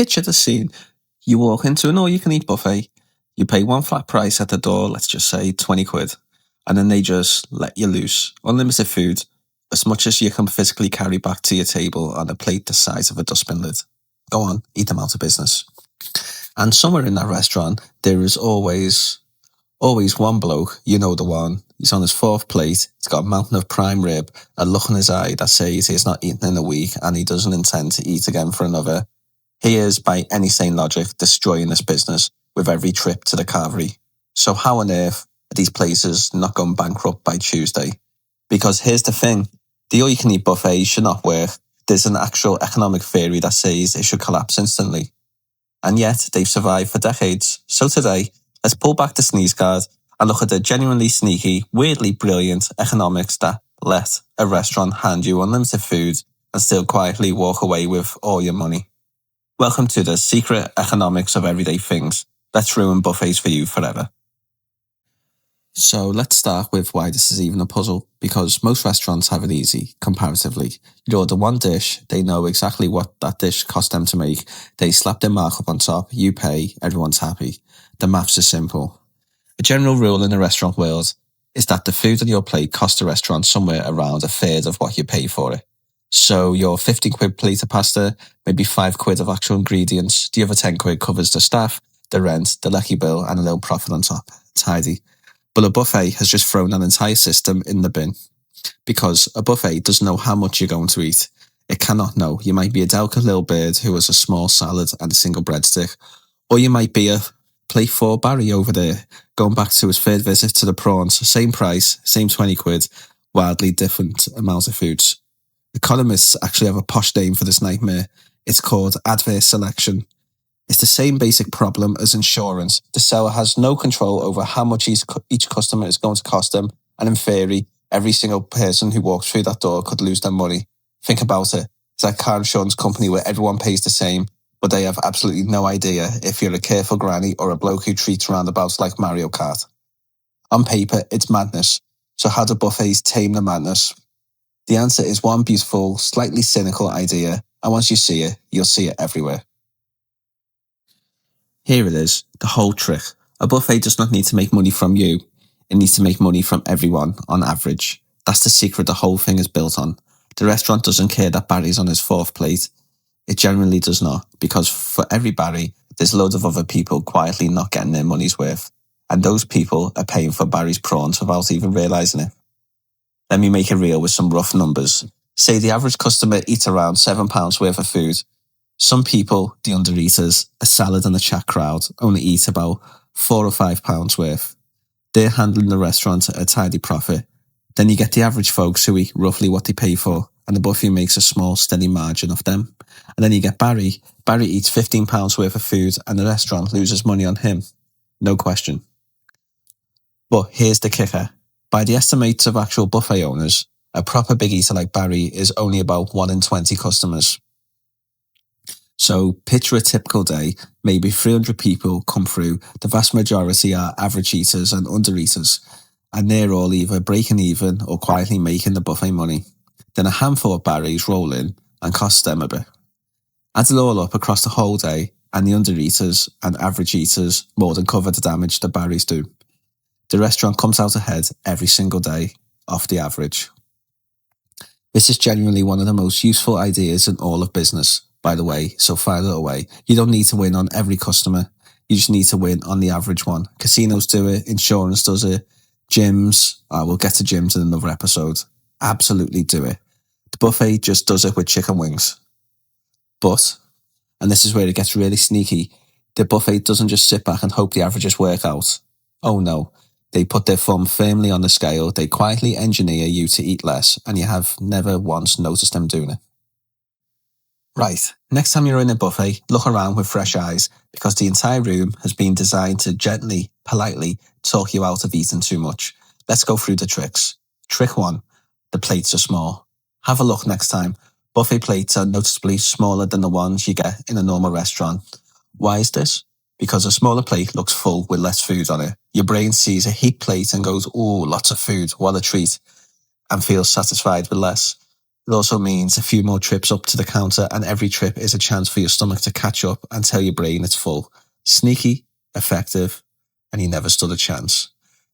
Picture the scene. You walk into an all-you-can-eat buffet, you pay one flat price at the door, let's just say 20 quid, and then they just let you loose. Unlimited food, as much as you can physically carry back to your table on a plate the size of a dustbin lid. Go on, eat them out of business. And somewhere in that restaurant, there is always one bloke, you know the one. He's on his fourth plate, he's got a mountain of prime rib, a look in his eye that says he's not eaten in a week and he doesn't intend to eat again for another. He is, by any sane logic, destroying this business with every trip to the carvery. So how on earth are these places not going bankrupt by Tuesday? Because here's the thing, the all-you-can-eat buffet should not work. There's an actual economic theory that says it should collapse instantly. And yet, they've survived for decades. So today, let's pull back the sneeze guard and look at the genuinely sneaky, weirdly brilliant economics that let a restaurant hand you unlimited food and still quietly walk away with all your money. Welcome to the secret economics of everyday things. Let's ruin buffets for you forever. So let's start with why this is even a puzzle, because most restaurants have it easy, comparatively. You order one dish, they know exactly what that dish cost them to make, they slap their markup on top, you pay, everyone's happy. The maths is simple. A general rule in the restaurant world is that the food on your plate costs the restaurant somewhere around a third of what you pay for it. So your 15 quid plate of pasta, maybe 5 quid of actual ingredients, the other 10 quid covers the staff, the rent, the lecky bill, and a little profit on top. Tidy. But a buffet has just thrown that entire system in the bin. Because a buffet doesn't know how much you're going to eat. It cannot know. You might be a delicate little bird who has a small salad and a single breadstick. Or you might be a plate 4 Barry over there, going back to his third visit to the prawns. Same price, same 20 quid, wildly different amounts of foods. Economists actually have a posh name for this nightmare. It's called adverse selection. It's the same basic problem as insurance. The seller has no control over how much each customer is going to cost them, and in theory, every single person who walks through that door could lose their money. Think about it. It's like a car insurance company where everyone pays the same, but they have absolutely no idea if you're a careful granny or a bloke who treats roundabouts like Mario Kart. On paper, it's madness. So how do buffets tame the madness? The answer is one beautiful, slightly cynical idea, and once you see it, you'll see it everywhere. Here it is, the whole trick. A buffet does not need to make money from you. It needs to make money from everyone, on average. That's the secret the whole thing is built on. The restaurant doesn't care that Barry's on his fourth plate. It generally does not, because for every Barry, there's loads of other people quietly not getting their money's worth. And those people are paying for Barry's prawns without even realising it. Let me make it real with some rough numbers. Say the average customer eats around £7 worth of food. Some people, the undereaters, a salad and a chat crowd, only eat about £4 or £5 worth. They're handling the restaurant at a tidy profit. Then you get the average folks who eat roughly what they pay for, and the buffet makes a small, steady margin off them. And then you get Barry. Barry eats £15 worth of food, and the restaurant loses money on him. No question. But here's the kicker. By the estimates of actual buffet owners, a proper big eater like Barry is only about 1 in 20 customers. So picture a typical day, maybe 300 people come through, the vast majority are average eaters and undereaters, and they're all either breaking even or quietly making the buffet money. Then a handful of Barrys roll in and cost them a bit. Add it all up across the whole day, and the undereaters and average eaters more than cover the damage the Barrys do. The restaurant comes out ahead every single day, off the average. This is genuinely one of the most useful ideas in all of business, by the way, so file it away. You don't need to win on every customer. You just need to win on the average one. Casinos do it, insurance does it, gyms, we'll get to gyms in another episode. Absolutely do it. The buffet just does it with chicken wings. But, and this is where it gets really sneaky, the buffet doesn't just sit back and hope the averages work out. Oh no. They put their thumb firmly on the scale, they quietly engineer you to eat less, and you have never once noticed them doing it. Right, next time you're in a buffet, look around with fresh eyes, because the entire room has been designed to gently, politely talk you out of eating too much. Let's go through the tricks. Trick 1, the plates are small. Have a look next time. Buffet plates are noticeably smaller than the ones you get in a normal restaurant. Why is this? Because a smaller plate looks full with less food on it. Your brain sees a heaped plate and goes, ooh, lots of food, what a treat, and feels satisfied with less. It also means a few more trips up to the counter, and every trip is a chance for your stomach to catch up and tell your brain it's full. Sneaky, effective, and you never stood a chance.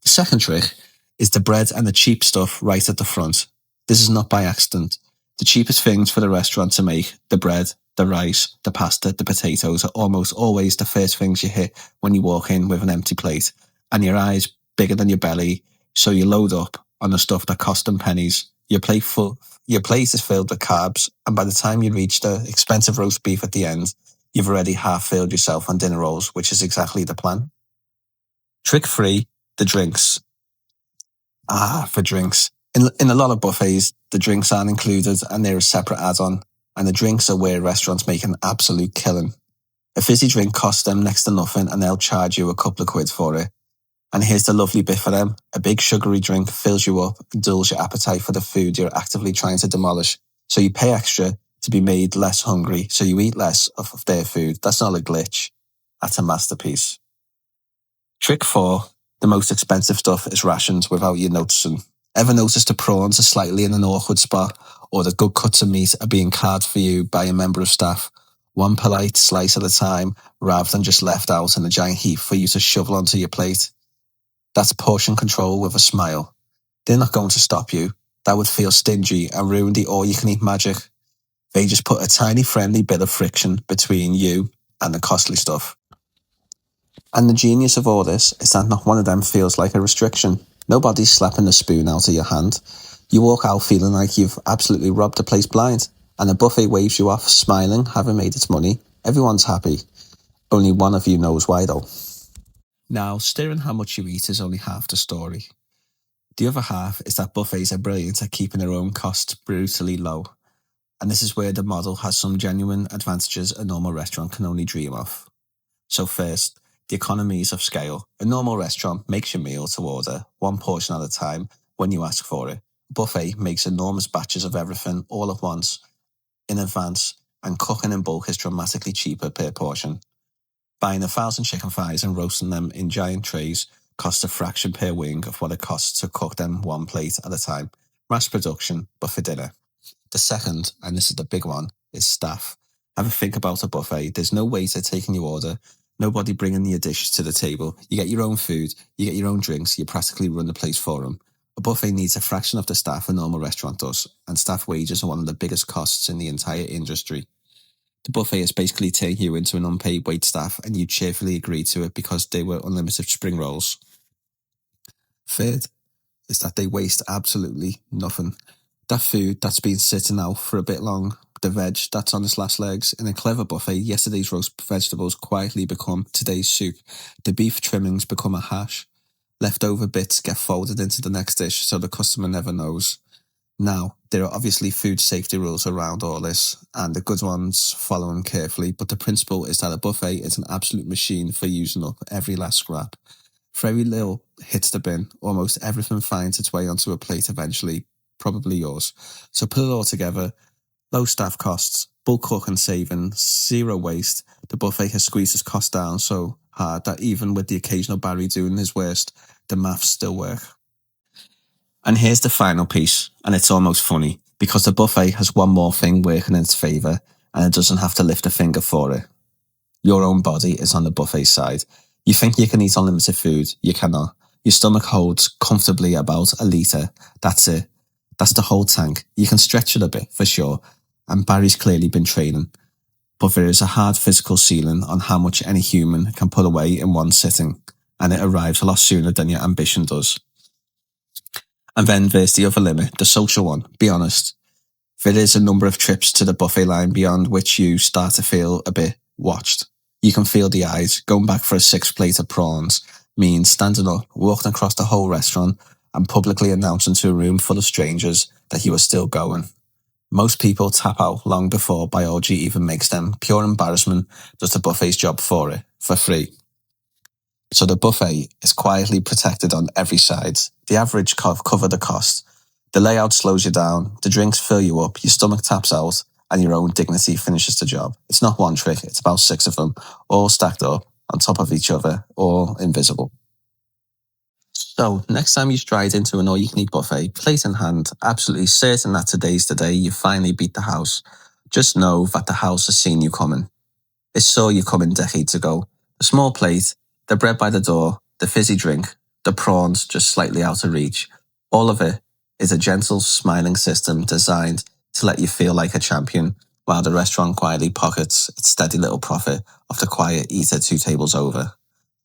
The second trick is the bread and the cheap stuff right at the front. This is not by accident. The cheapest things for the restaurant to make, the bread, the rice, the pasta, the potatoes, are almost always the first things you hit when you walk in with an empty plate, and your eyes bigger than your belly, so you load up on the stuff that cost them pennies. Your plate is filled with carbs, and by the time you reach the expensive roast beef at the end, you've already half filled yourself on dinner rolls, which is exactly the plan. Trick 3, the drinks. For drinks. In a lot of buffets, the drinks aren't included and they're a separate add-on, and the drinks are where restaurants make an absolute killing. A fizzy drink costs them next to nothing and they'll charge you a couple of quid for it. And here's the lovely bit for them. A big sugary drink fills you up and dulls your appetite for the food you're actively trying to demolish. So you pay extra to be made less hungry, so you eat less of their food. That's not a glitch. That's a masterpiece. Trick 4, the most expensive stuff is rations without you noticing. Ever notice the prawns are slightly in an awkward spot, or the good cuts of meat are being carved for you by a member of staff, one polite slice at a time, rather than just left out in a giant heap for you to shovel onto your plate? That's portion control with a smile. They're not going to stop you. That would feel stingy and ruin the all-you-can-eat magic. They just put a tiny friendly bit of friction between you and the costly stuff. And the genius of all this is that not one of them feels like a restriction. Nobody's slapping the spoon out of your hand. You walk out feeling like you've absolutely robbed the place blind, and the buffet waves you off, smiling, having made its money. Everyone's happy. Only one of you knows why, though. Now, steering how much you eat is only half the story. The other half is that buffets are brilliant at keeping their own costs brutally low. And this is where the model has some genuine advantages a normal restaurant can only dream of. So first, the economies of scale. A normal restaurant makes your meal to order, one portion at a time, when you ask for it. A buffet makes enormous batches of everything all at once, in advance, and cooking in bulk is dramatically cheaper per portion. Buying 1,000 chicken thighs and roasting them in giant trays costs a fraction per wing of what it costs to cook them one plate at a time. Mass production, but for dinner. The second, and this is the big one, is staff. Have a think about a buffet. There's no waiter taking your order, nobody bringing your dishes to the table. You get your own food, you get your own drinks, you practically run the place for them. A buffet needs a fraction of the staff a normal restaurant does, and staff wages are one of the biggest costs in the entire industry. The buffet is basically turning you into an unpaid waitstaff, and you cheerfully agree to it because they were unlimited spring rolls. Third is that they waste absolutely nothing. That food that's been sitting out for a bit long, the veg that's on its last legs, in a clever buffet, yesterday's roast vegetables quietly become today's soup. The beef trimmings become a hash. Leftover bits get folded into the next dish so the customer never knows. Now, there are obviously food safety rules around all this, and the good ones follow them carefully, but the principle is that a buffet is an absolute machine for using up every last scrap. Very little hits the bin, almost everything finds its way onto a plate eventually, probably yours. So put it all together, low staff costs, bulk cooking savings, zero waste. The buffet has squeezed its costs down so hard that even with the occasional Barry doing his worst, the maths still work. And here's the final piece, and it's almost funny, because the buffet has one more thing working in its favour, and it doesn't have to lift a finger for it. Your own body is on the buffet side. You think you can eat unlimited food, you cannot. Your stomach holds comfortably about a litre. That's it. That's the whole tank. You can stretch it a bit, for sure, and Barry's clearly been training. But there is a hard physical ceiling on how much any human can put away in one sitting, and it arrives a lot sooner than your ambition does. And then there's the other limit, the social one. Be honest. There is a number of trips to the buffet line beyond which you start to feel a bit watched. You can feel the eyes. Going back for a 6th plate of prawns means standing up, walking across the whole restaurant, and publicly announcing to a room full of strangers that you are still going. Most people tap out long before biology even makes them. Pure embarrassment does the buffet's job for it, for free. So the buffet is quietly protected on every side. The average cover the cost. The layout slows you down, the drinks fill you up, your stomach taps out, and your own dignity finishes the job. It's not one trick, it's about 6 of them, all stacked up on top of each other, all invisible. So, next time you stride into an all-you-can-eat buffet, plate in hand, absolutely certain that today's the day you finally beat the house, just know that the house has seen you coming. It saw you coming decades ago. A small plate, the bread by the door, the fizzy drink, the prawns just slightly out of reach. All of it is a gentle, smiling system designed to let you feel like a champion, while the restaurant quietly pockets its steady little profit off the quiet eater 2 tables over.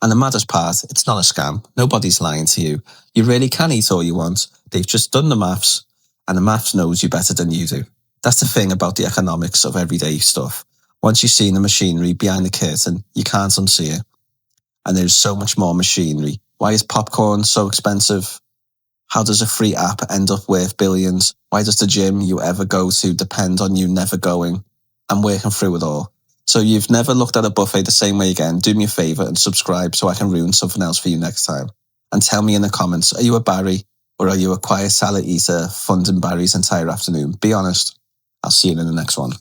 And the maddest part, it's not a scam. Nobody's lying to you. You really can eat all you want. They've just done the maths, and the maths knows you better than you do. That's the thing about the economics of everyday stuff. Once you've seen the machinery behind the curtain, you can't unsee it. And there's so much more machinery. Why is popcorn so expensive? How does a free app end up worth billions? Why does the gym you ever go to depend on you never going? I'm working through it all. So you've never looked at a buffet the same way again, do me a favour and subscribe so I can ruin something else for you next time. And tell me in the comments, are you a Barry or are you a quiet salad eater funding Barry's entire afternoon? Be honest. I'll see you in the next one.